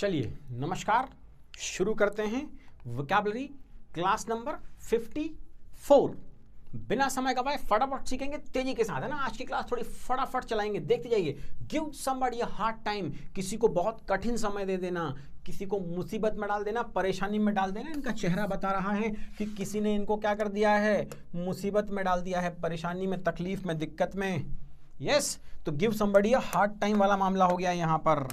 चलिए नमस्कार, शुरू करते हैं वोकैबुलरी क्लास नंबर 54। बिना समय गवाए फटाफट सीखेंगे तेजी के साथ, है ना। आज की क्लास थोड़ी फटाफट चलाएंगे, देखते जाइए। Give somebody a hard time, किसी को बहुत कठिन समय दे देना, किसी को मुसीबत में डाल देना, परेशानी में डाल देना। इनका चेहरा बता रहा है कि किसी ने इनको क्या कर दिया है, मुसीबत में डाल दिया है, परेशानी में, तकलीफ में, दिक्कत में। यस, तो give somebody a hard time वाला मामला हो गया यहाँ पर।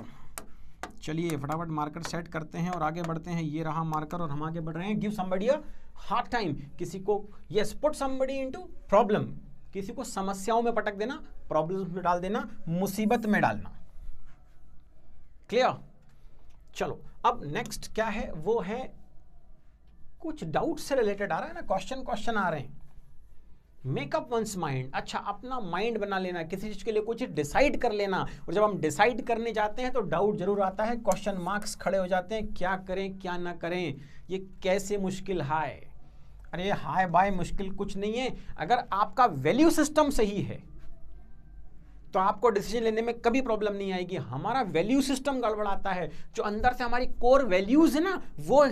चलिए फटाफट मार्कर सेट करते हैं और आगे बढ़ते हैं। ये रहा मार्कर और हम आगे बढ़ रहे हैं। Give somebody a hard time, किसी को, yes, put somebody into problem, किसी को समस्याओं में पटक देना, प्रॉब्लम में डाल देना, मुसीबत में डालना। क्लियर? चलो अब नेक्स्ट क्या है, वो है कुछ डाउट से रिलेटेड आ रहा है ना, क्वेश्चन आ रहे हैं। मेकअप वंस माइंड, अच्छा अपना माइंड बना लेना, किसी चीज के लिए कुछ डिसाइड कर लेना। और जब हम डिसाइड करने जाते हैं तो डाउट जरूर आता है, क्वेश्चन मार्क्स खड़े हो जाते हैं, क्या करें क्या ना करें, ये कैसे मुश्किल है। अरे हाय बाय मुश्किल कुछ नहीं है। अगर आपका वैल्यू सिस्टम सही है तो आपको डिसीजन लेने में कभी प्रॉब्लम नहीं आएगी। हमारा वैल्यू सिस्टम गड़बड़ाता है, जो अंदर से हमारी कोर वैल्यूज है ना, वो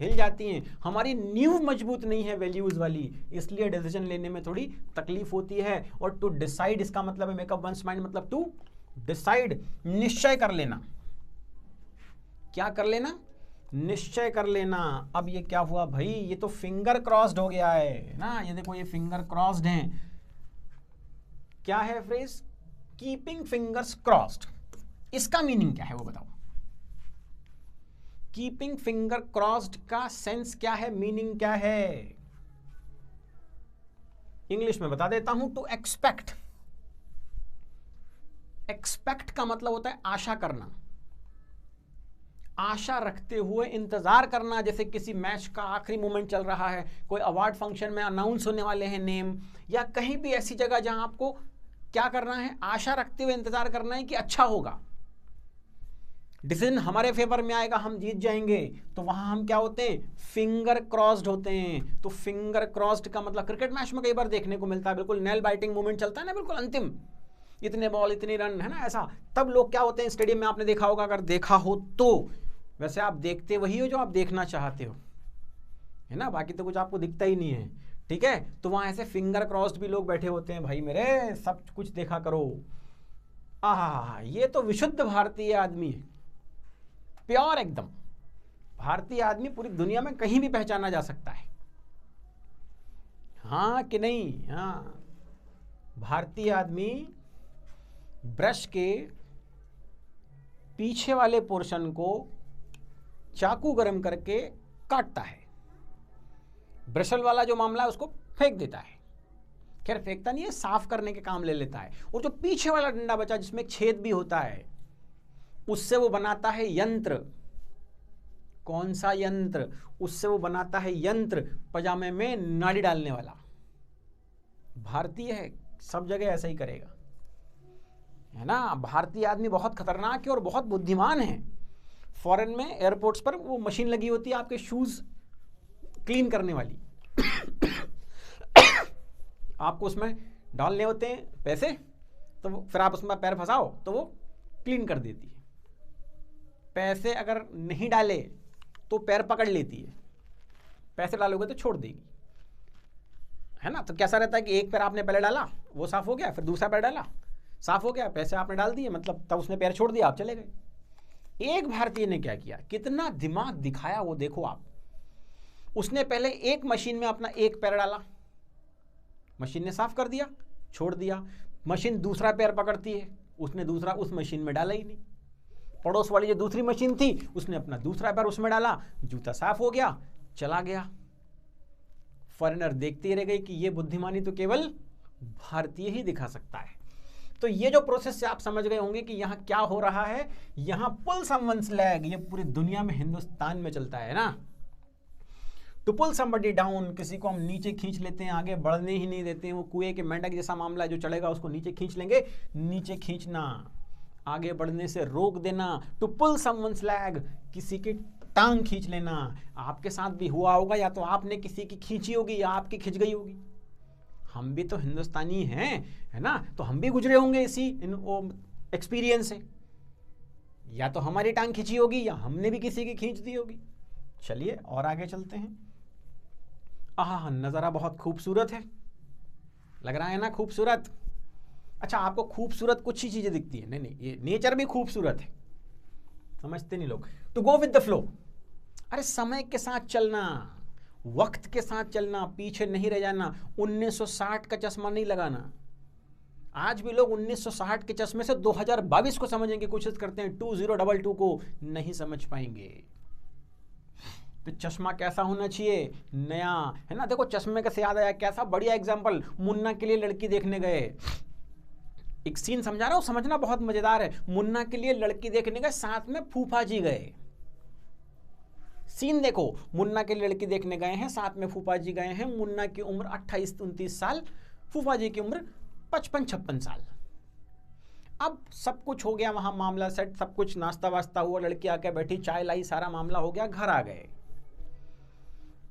हिल जाती हैं। हमारी नींव मजबूत नहीं है वैल्यूज वाली, इसलिए डिसीजन लेने में थोड़ी तकलीफ होती है। और टू डिसाइड, इसका मतलब है मेकअप वंस माइंड, मतलब टू डिसाइड, निश्चय कर लेना। क्या कर लेना? निश्चय कर लेना। अब ये क्या हुआ भाई, ये तो फिंगर क्रॉस्ड हो गया है ना। ये देखो, ये फिंगर क्रॉस्ड हैं। क्या है फ्रेज? Keeping fingers crossed. इसका मीनिंग क्या है वो बताओ। कीपिंग फिंगर क्रॉस्ड का सेंस क्या है, मीनिंग क्या है? इंग्लिश में बता देता हूं। टू एक्सपेक्ट, एक्सपेक्ट का मतलब होता है आशा करना, आशा रखते हुए इंतजार करना। जैसे किसी मैच का आखिरी मोमेंट चल रहा है, कोई अवार्ड फंक्शन में अनाउंस होने वाले हैं नेम, या कहीं भी ऐसी जगह जहां आपको क्या करना है, आशा रखते हुए इंतजार करना है कि अच्छा होगा, डिसीजन हमारे फेवर में आएगा, हम जीत जाएंगे। तो वहां हम क्या होते हैं, फिंगर क्रॉस्ड होते हैं। तो फिंगर क्रॉस्ड का मतलब क्रिकेट मैच में कई बार देखने को मिलता है, बिल्कुल नेल बाइटिंग मूवमेंट चलता है ना, बिल्कुल अंतिम, इतने बॉल इतनी रन, है ना, ऐसा। तब लोग क्या होते हैं, स्टेडियम में आपने देखा होगा, अगर देखा हो तो। वैसे आप देखते वही हो जो आप देखना चाहते हो, है ना, बाकी तो कुछ आपको दिखता ही नहीं है, ठीक है। तो वहां ऐसे फिंगर क्रॉस्ड भी लोग बैठे होते हैं, भाई मेरे सब कुछ देखा करो। आहा, ये तो विशुद्ध भारतीय आदमी है, प्योर एकदम भारतीय आदमी, पूरी दुनिया में कहीं भी पहचाना जा सकता है, हाँ कि नहीं? हाँ, भारतीय आदमी ब्रश के पीछे वाले पोर्शन को चाकू गरम करके काटता है, ब्रशल वाला जो मामला है उसको फेंक देता है। खैर फेंकता नहीं है, साफ करने के काम ले लेता है। और जो पीछे वाला डंडा बचा जिसमें छेद भी होता है, उससे वो बनाता है यंत्र। कौन सा यंत्र? उससे वो बनाता है यंत्र, पजामे में नाड़ी डालने वाला। भारतीय है, सब जगह ऐसा ही करेगा, है ना। भारतीय आदमी बहुत खतरनाक है और बहुत बुद्धिमान है। फॉरेन में एयरपोर्ट्स पर वो मशीन लगी होती है आपके शूज क्लीन करने वाली आपको उसमें डालने होते हैं पैसे, तो फिर आप उसमें पैर फंसाओ तो वो क्लीन कर देती है। पैसे अगर नहीं डाले तो पैर पकड़ लेती है, पैसे डालोगे तो छोड़ देगी, है ना। तो कैसा रहता है कि एक पैर आपने पहले डाला, वो साफ हो गया, फिर दूसरा पैर डाला, साफ हो गया, पैसे आपने डाल दिए, मतलब तब उसने पैर छोड़ दिया, आप चले गए। एक भारतीय ने क्या किया, कितना दिमाग दिखाया वो देखो आप। उसने पहले एक मशीन में अपना एक पैर डाला, मशीन ने साफ कर दिया, छोड़ दिया। मशीन दूसरा पैर पकड़ती है, उसने दूसरा उस मशीन में डाला ही नहीं। पड़ोस वाली जो दूसरी मशीन थी, उसने अपना दूसरा पैर उसमें डाला, जूता साफ हो गया, चला गया। फॉरेनर देखते ही रह गए कि ये बुद्धिमानी तो केवल भारतीय ही दिखा सकता है। तो ये जो प्रोसेस से आप समझ गए होंगे कि यहाँ क्या हो रहा है। यहाँ पुल समवन्स लेग, ये पूरी दुनिया में, हिंदुस्तान में चलता है ना। टू पुल समबडी डाउन, किसी को हम नीचे खींच लेते हैं, आगे बढ़ने ही नहीं देते हैं। वो कुएं के मेंढक जैसा मामला है, जो चढ़ेगा उसको नीचे खींच लेंगे, नीचे खींचना, आगे बढ़ने से रोक देना। टू पुल समवन्स लेग, किसी की टांग खींच लेना। आपके साथ भी हुआ होगा, या तो आपने किसी की खींची होगी या आपकी खिंच गई होगी। हम भी तो हिंदुस्तानी हैं, है ना, तो हम भी गुजरे होंगे इसी एक्सपीरियंस से। या तो हमारी टांग खींची होगी या हमने भी किसी की खींच दी होगी। चलिए और आगे चलते हैं। आहा, नज़ारा बहुत खूबसूरत है, लग रहा है ना खूबसूरत। अच्छा, आपको खूबसूरत कुछ ही चीज़ें दिखती है, नहीं, ये नेचर भी खूबसूरत है, समझते नहीं लोग। To go with the flow, अरे समय के साथ चलना, वक्त के साथ चलना, पीछे नहीं रह जाना। 1960 का चश्मा नहीं लगाना। आज भी लोग 1960 के चश्मे से 2022 को समझने की कोशिश करते हैं, 2022 को नहीं समझ पाएंगे। तो चश्मा कैसा होना चाहिए? नया, है ना। देखो चश्मे कैसे याद आया, कैसा बढ़िया एग्जाम्पल, मुन्ना के लिए लड़की देखने गए। एक सीन समझा रहा हूं, समझना बहुत मजेदार है। मुन्ना के लिए लड़की देखने गए, साथ में फूफा जी गए। सीन देखो, मुन्ना के लिए लड़की देखने गए हैं, साथ में फूफा जी गए हैं। मुन्ना की उम्र 28-29 साल, फूफा जी की उम्र 55-56 साल। अब सब कुछ हो गया वहां, मामला सेट, सब कुछ नाश्ता वास्ता हुआ, लड़की आके बैठी, चाय लाई, सारा मामला हो गया, घर आ गए।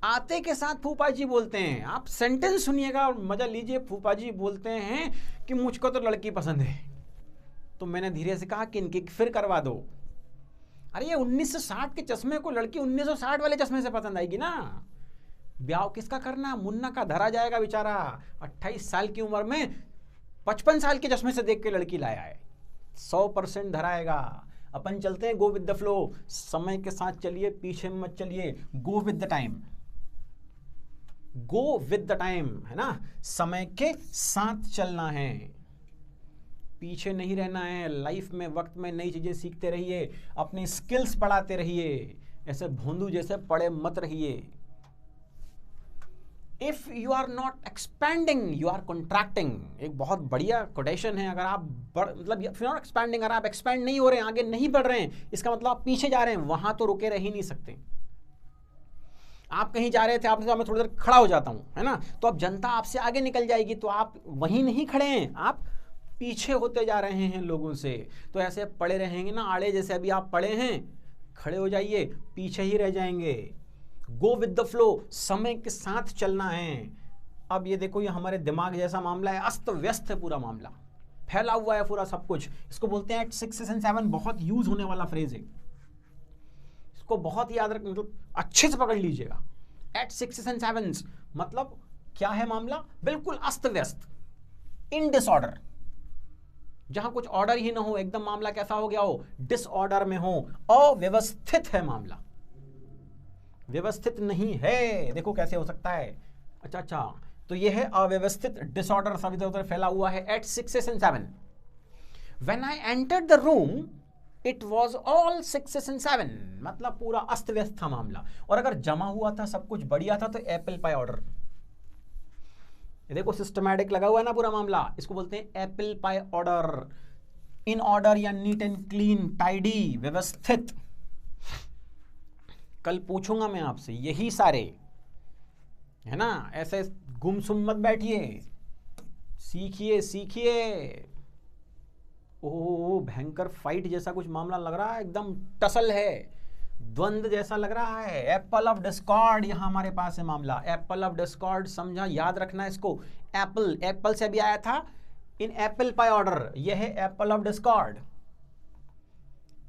आते के साथ फूफा जी बोलते हैं, आप सेंटेंस सुनिएगा और मजा लीजिए। फूफा जी बोलते हैं कि मुझको तो लड़की पसंद है। तो मैंने धीरे से कहा कि इनकी फिर करवा दो। अरे ये 1960 के चश्मे को लड़की 1960 वाले चश्मे से पसंद आएगी ना। ब्याह किसका करना? मुन्ना का। धरा जाएगा बेचारा, 28 साल की उम्र में 55 साल के चश्मे से देख के लड़की लाया है, 100% धराएगा। अपन चलते हैं गो विद द फ्लो, समय के साथ चलिए, पीछे मत चलिए। गो with the time, go with the time, है ना। समय के साथ चलना है, पीछे नहीं रहना है। लाइफ में, वक्त में नई चीजें सीखते रहिए, अपनी स्किल्स बढ़ाते रहिए, ऐसे भोंदू जैसे पड़े मत रहिए। If you are not expanding you are contracting, एक बहुत बढ़िया कोटेशन है। अगर आप मतलब इफ यू नॉट एक्सपैंडिंग, अगर आप एक्सपैंड नहीं हो रहे हैं, आगे नहीं बढ़ रहे हैं, इसका मतलब आप पीछे जा रहे हैं, वहां तो रुके रह ही नहीं सकते। आप कहीं जा रहे थे, आपने कहा मैं थोड़ी देर खड़ा हो जाता हूं, है ना, तो अब जनता आपसे आगे निकल जाएगी, तो आप वहीं नहीं खड़े हैं, आप पीछे होते जा रहे हैं लोगों से। तो ऐसे पड़े रहेंगे ना, आड़े जैसे अभी आप पड़े हैं, खड़े हो जाइए, पीछे ही रह जाएंगे। गो विद द फ्लो, समय के साथ चलना है। अब ये देखो, ये हमारे दिमाग जैसा मामला है, अस्त व्यस्त है पूरा मामला, फैला हुआ है पूरा सब कुछ। इसको बोलते हैं एट 6 and 7, बहुत यूज होने वाला फ्रेज है, इसको बहुत याद रख, मतलब अच्छे से पकड़ लीजिएगा। एट 6 and 7 मतलब क्या है मामला? बिल्कुल अस्त व्यस्त, इन डिसऑर्डर, जहां कुछ ऑर्डर ही ना हो, एकदम मामला कैसा हो गया हो? डिसऑर्डर में हो, अव्यवस्थित है मामला, व्यवस्थित नहीं है। देखो कैसे हो सकता है। अच्छा, तो ये है अव्यवस्थित, डिसऑर्डर, सब इधर उधर फैला हुआ है। At 6 and 7, when I entered the room it was all 6 and 7, मतलब पूरा अस्त व्यस्त था मामला। और अगर जमा हुआ था, सब कुछ बढ़िया था, तो एप्पल पाई ऑर्डर। देखो सिस्टमैटिक लगा हुआ है ना पूरा मामला, इसको बोलते हैं apple pie order. In order या नीट एंड क्लीन, टाइडी, व्यवस्थित। कल पूछूंगा मैं आपसे यही सारे, है ना, ऐसे गुमसुम मत बैठिए, सीखिए सीखिए। ओह, भयंकर फाइट जैसा कुछ मामला लग रहा है, एकदम टसल है, द्वंद जैसा लग रहा है। एप्पल ऑफ डिस्कॉर्ड यहां हमारे पास है मामला, एप्पल ऑफ डिस्कॉर्ड, समझा, याद रखना इसको। एप्पल, एप्पल से भी आया था, इन एप्पल पाई ऑर्डर, यह है apple of discord.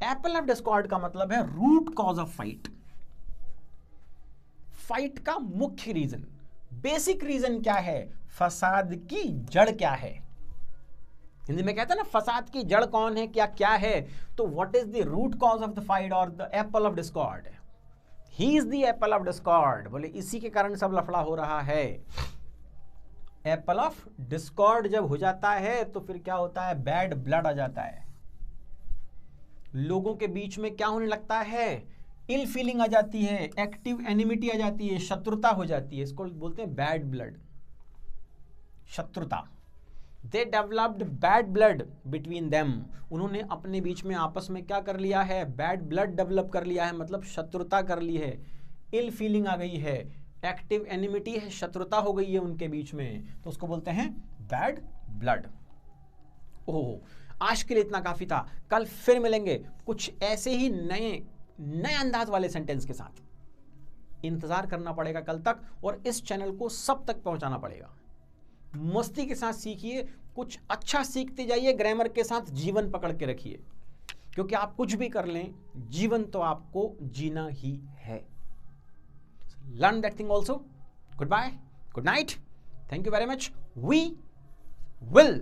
Apple of discord का मतलब है root cause of fight, fight का मुख्य रीजन, बेसिक रीजन क्या है, फसाद की जड़ क्या है। हिंदी में कहते हैं ना, फसाद की जड़ कौन है, क्या क्या है। तो what is the root cause of the fight और the apple of discord, he is the apple of discord. बोले इसी के कारण सब लफड़ा हो रहा है। एप्पल ऑफ डिस्कॉर्ड जब हो जाता है तो फिर क्या होता है? बैड ब्लड आ जाता है, लोगों के बीच में क्या होने लगता है? इल फीलिंग आ जाती है, एक्टिव एनिमिटी आ जाती है, शत्रुता हो जाती है। इसको बोलते हैं बैड ब्लड, शत्रुता। They developed bad blood between them, उन्होंने अपने बीच में आपस में क्या कर लिया है? बैड ब्लड डेवलप कर लिया है, मतलब शत्रुता कर ली है, इल फीलिंग आ गई है, एक्टिव एनिमिटी है, शत्रुता हो गई है उनके बीच में, तो उसको बोलते हैं बैड ब्लड। ओह, आज के लिए इतना काफी था, कल फिर मिलेंगे कुछ ऐसे ही नए अंदाज वाले सेंटेंस के साथ। इंतजार करना पड़ेगा कल तक, और इस चैनल को सब तक पहुंचाना पड़ेगा। मस्ती के साथ सीखिए, कुछ अच्छा सीखते जाइए, ग्रामर के साथ जीवन पकड़ के रखिए। क्योंकि आप कुछ भी कर लें, जीवन तो आपको जीना ही है। Learn that thing also. Goodbye, good night, thank you very much, we will